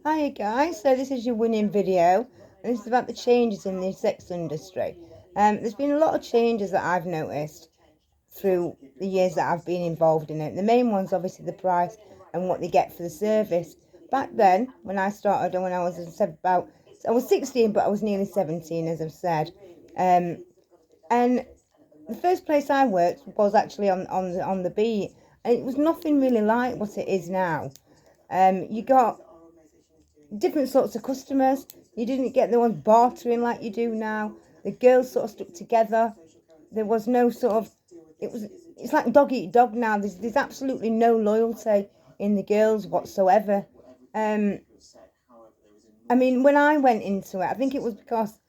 Hi guys, so this is your winning video, and this is about the changes in the sex industry. There's been a lot of changes that I've noticed through the years that I've been involved in it. The main one's obviously the price and what they get for the service. Back then, when I started, and when I was I was 16, but I was nearly 17, as I've said. And the first place I worked was actually on the beat, and it was nothing really like what it is now. You got different sorts of customers. You didn't get the ones bartering like you do now. The girls sort of stuck together. There was no sort of it's like dog eat dog now. There's absolutely no loyalty in the girls whatsoever. Um, I mean, when I went into it, I think it was because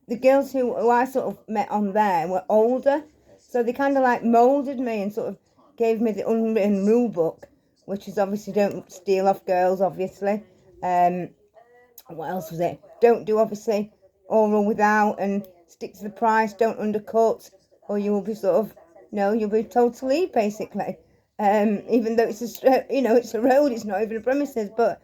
the girls who I sort of met on there were older, so they kind of like moulded me and sort of gave me the unwritten rule book, which is obviously don't steal off girls, obviously. Um, what else was it? Don't do obviously oral without, and stick to the price. Don't undercut, or you will be sort of you'll be told to leave basically. Even though it's it's a road, it's not even a premises, but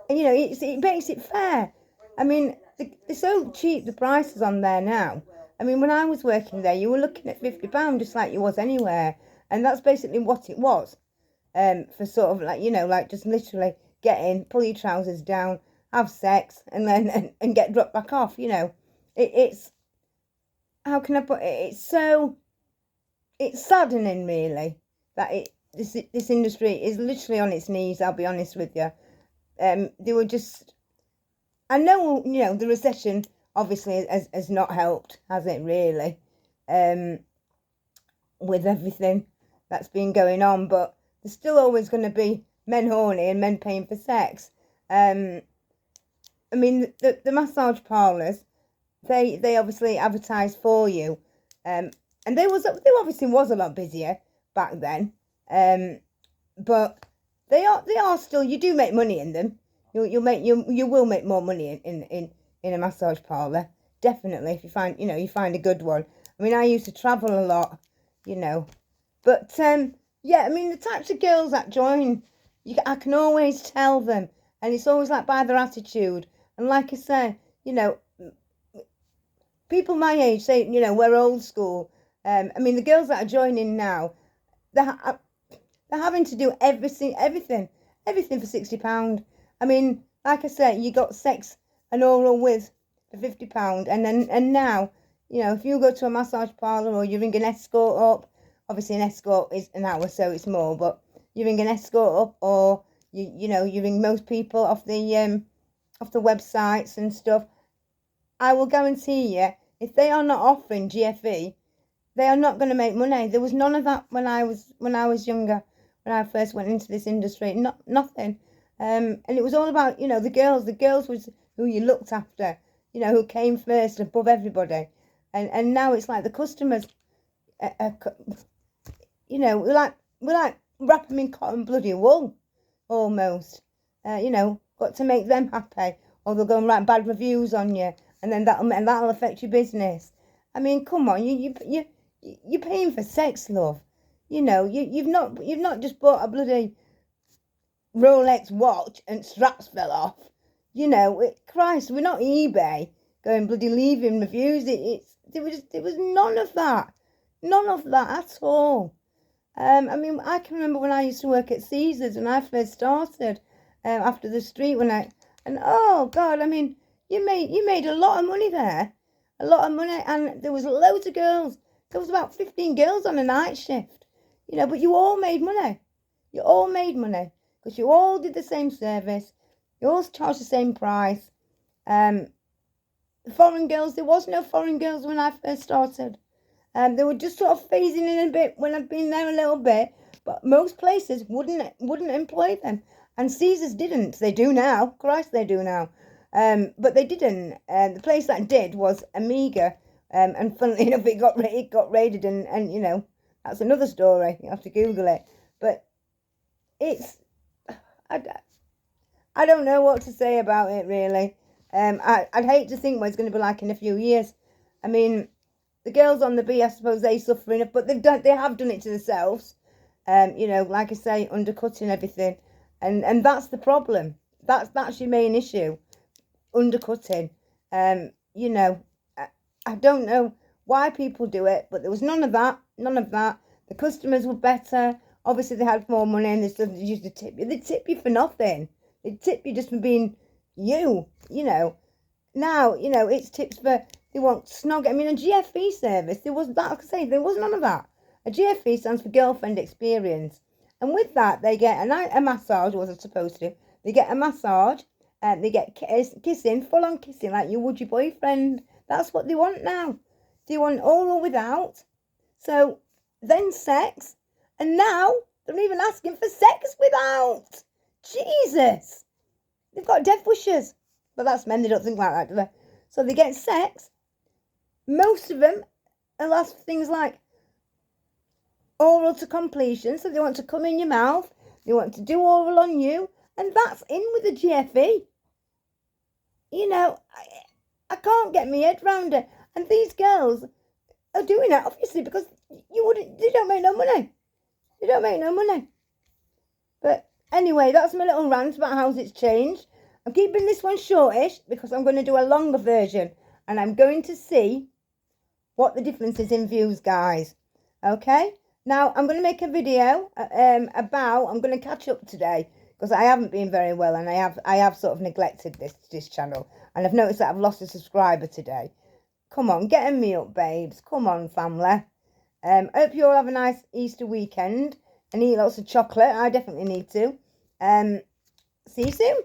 it makes it fair. I mean, they're so cheap, the prices on there now. I mean, when I was working there, you were looking at £50 just like you was anywhere, and that's basically what it was. For sort of like just literally get in, pull your trousers down, have sex, and then and get dropped back off. It's how can I put it? It's saddening really that this industry is literally on its knees. I'll be honest with you. They were just. I know the recession obviously has not helped, has it really? With everything that's been going on, but there's still always going to be men horny and men paying for sex. I mean, the massage parlours, they obviously advertise for you, and they obviously was a lot busier back then, but they are still. You do make money in them. You will make more money in a massage parlour, definitely, if you find a good one. I mean, I used to travel a lot, but yeah, I mean, the types of girls that join, I can always tell them, and it's always like by their attitude. And like I say, people my age say, we're old school. I mean, the girls that are joining now, they're having to do everything for £60. I mean, like I said, you got sex and oral with for £50, and now, if you go to a massage parlour or you ring an escort up, obviously an escort is an hour, so it's more, but you ring an escort up, or you ring most people off the websites and stuff. I will guarantee you, if they are not offering GFE, they are not going to make money. There was none of that when I was younger, when I first went into this industry. Nothing. And it was all about the girls. The girls was who you looked after. Who came first above everybody. And now it's like the customers. We like wrap them in cotton bloody wool, almost. Got to make them happy, or they'll go and write bad reviews on you, and then that'll affect your business. I mean, come on, you're paying for sex, love. You've not just bought a bloody Rolex watch and straps fell off. Christ, we're not eBay going bloody leaving reviews. There was none of that at all. I mean, I can remember when I used to work at Caesars when I first started, after the street and oh God, I mean, you made a lot of money there, and there was loads of girls. There was about 15 girls on a night shift, but you all made money. You all made money because you all did the same service. You all charged the same price. Foreign girls, there was no foreign girls when I first started. They were just sort of phasing in a bit when I'd been there a little bit, but most places wouldn't employ them, and Caesars didn't. They do now. Christ, they do now. But they didn't. The place that did was Amiga, and funnily enough, it got raided, and that's another story. You have to Google it. But it's I don't know what to say about it really. I'd hate to think what it's going to be like in a few years. I mean, the girls on the B, I suppose they suffer enough, but they have done it to themselves. Like I say, undercutting everything, and that's the problem. That's your main issue. Undercutting. You know, I don't know why people do it, but there was none of that. None of that. The customers were better. Obviously, they had more money and they used to tip you. They tip you for nothing. They tip you just for being you. You know. Now, you know, it's tips for, they want snog. I mean, a GFE service, there was that, like I say, there was none of that. A GFE stands for girlfriend experience. And with that, they get a massage, was it supposed to. They get a massage, and they get kissing, full on kissing, like you would your boyfriend. That's what they want now. They want oral without. So, then sex. And now, they're even asking for sex without. Jesus. They've got death wishes. But that's men, they don't think like that, do they? So they get sex. Most of them are last things like oral to completion. So they want to come in your mouth. They want to do oral on you. And that's in with the GFE. You know, I can't get my head round it. And these girls are doing it, obviously, because they don't make no money. They don't make no money. But anyway, that's my little rant about how it's changed. I'm keeping this one shortish because I'm going to do a longer version and I'm going to see what the difference is in views, guys. Okay? Now, I'm going to make a video I'm going to catch up today because I haven't been very well and I have sort of neglected this channel. And I've noticed that I've lost a subscriber today. Come on, getting me up, babes. Come on, family. Hope you all have a nice Easter weekend and eat lots of chocolate. I definitely need to. See you soon.